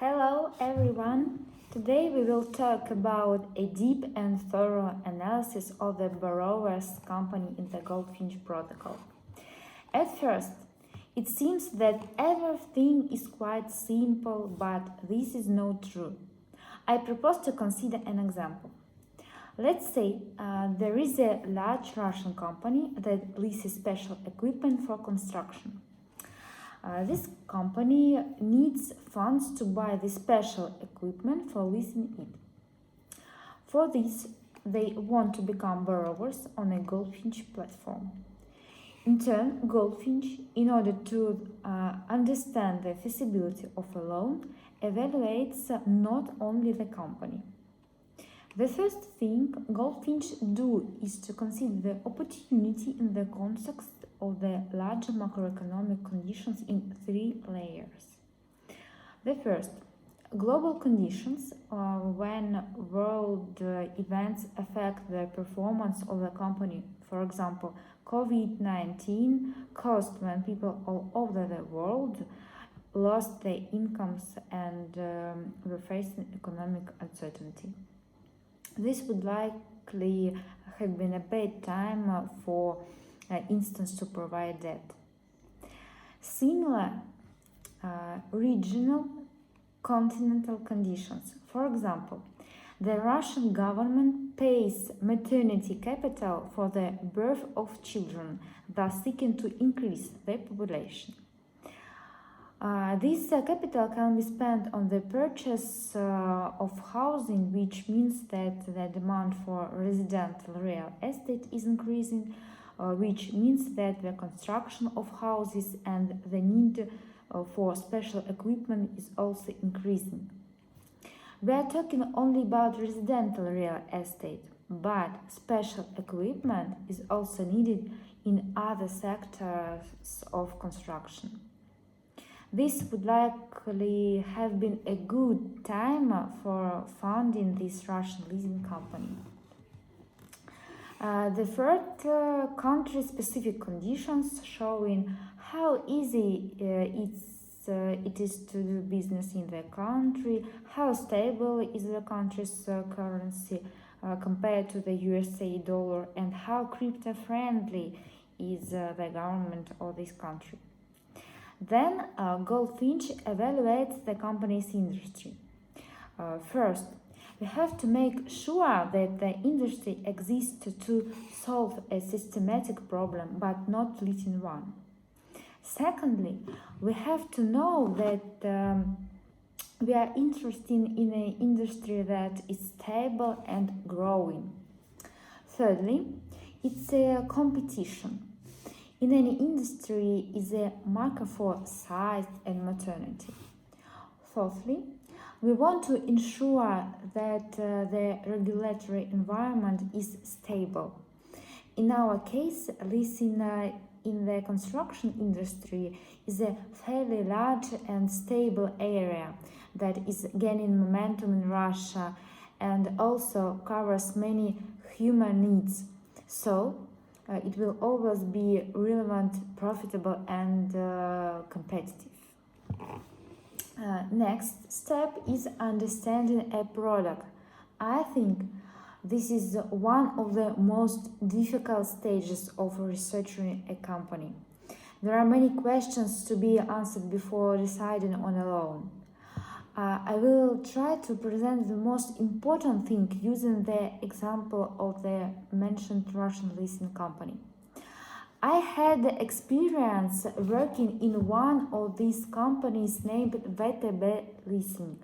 Hello everyone! Today we will talk about a deep and thorough analysis of the borrower's company in the Goldfinch protocol. At first, it seems that everything is quite simple, but this is not true. I propose to consider an example. Let's say there is a large Russian company that leases special equipment for construction. This company needs funds to buy the special equipment for leasing it. For this, they want to become borrowers on a Goldfinch platform. In turn, Goldfinch, in order to understand the feasibility of a loan, evaluates not only the company. The first thing Goldfinch do is to consider the opportunity in the context of the larger macroeconomic conditions in three layers. The first, global conditions, when world events affect the performance of the company. For example, COVID-19 caused when people all over the world lost their incomes and were facing economic uncertainty. This would likely have been a bad time for instance to provide debt. Similar regional continental conditions. For example, the Russian government pays maternity capital for the birth of children, thus seeking to increase their population. This capital can be spent on the purchase of housing, which means that the demand for residential real estate is increasing, which means that the construction of houses and the need for special equipment is also increasing. We are talking only about residential real estate, but special equipment is also needed in other sectors of construction. This would likely have been a good time for founding this Russian leasing company. The third, country-specific conditions showing how easy it is to do business in the country, how stable is the country's currency compared to the USA dollar, and how crypto-friendly is the government of this country. Then Goldfinch evaluates the company's industry. First, we have to make sure that the industry exists to solve a systematic problem, but not fleeting one. Secondly, we have to know that we are interested in an industry that is stable and growing. Thirdly, it's a competition. In any industry is a marker for size and maternity. Fourthly, we want to ensure that the regulatory environment is stable. In our case, leasing in the construction industry is a fairly large and stable area that is gaining momentum in Russia and also covers many human needs. So, it will always be relevant, profitable, and competitive. Next step is understanding a product. I think this is one of the most difficult stages of researching a company. There are many questions to be answered before deciding on a loan. I will try to present the most important thing using the example of the mentioned Russian leasing company. I had experience working in one of these companies named VTB Leasing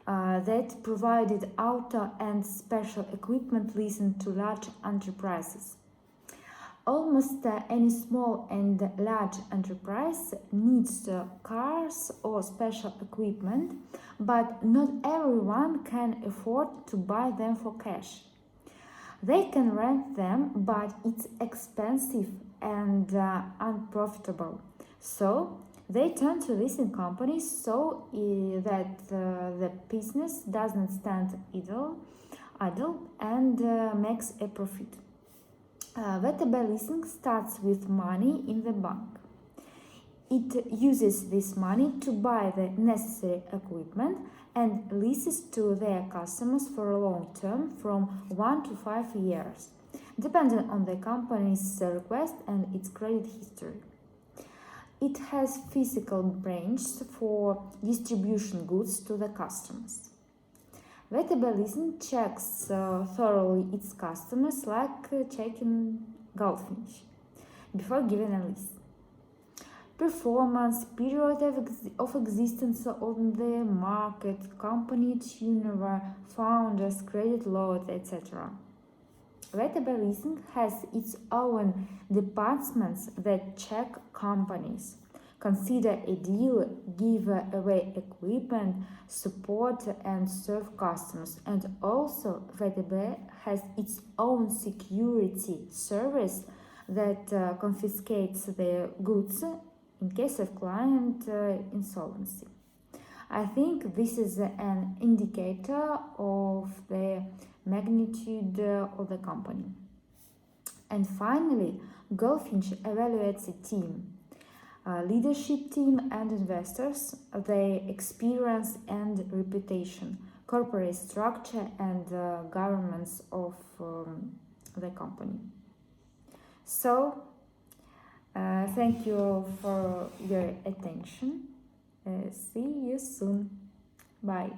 that provided auto and special equipment leasing to large enterprises. Almost any small and large enterprise needs cars or special equipment, but not everyone can afford to buy them for cash. They can rent them, but it's expensive and unprofitable. So they turn to leasing companies so that the business doesn't stand idle and makes a profit. VTB leasing starts with money in the bank. It uses this money to buy the necessary equipment and leases to their customers for a long term from 1 to 5 years, depending on the company's request and its credit history. It has physical branches for distribution goods to the customers. VTB Leasing checks thoroughly its customers like checking Goldfinch before giving a lease. Performance, period of existence on the market, company turnover, founders, credit load, etc. VTB Leasing has its own departments that check companies, consider a deal, give away equipment, support and serve customers. And also VTB has its own security service that confiscates the goods in case of client insolvency. I think this is an indicator of the magnitude of the company. And finally, Goldfinch evaluates a team, leadership team and investors, their experience and reputation, corporate structure and governance of the company. So, thank you for your attention. See you soon. Bye.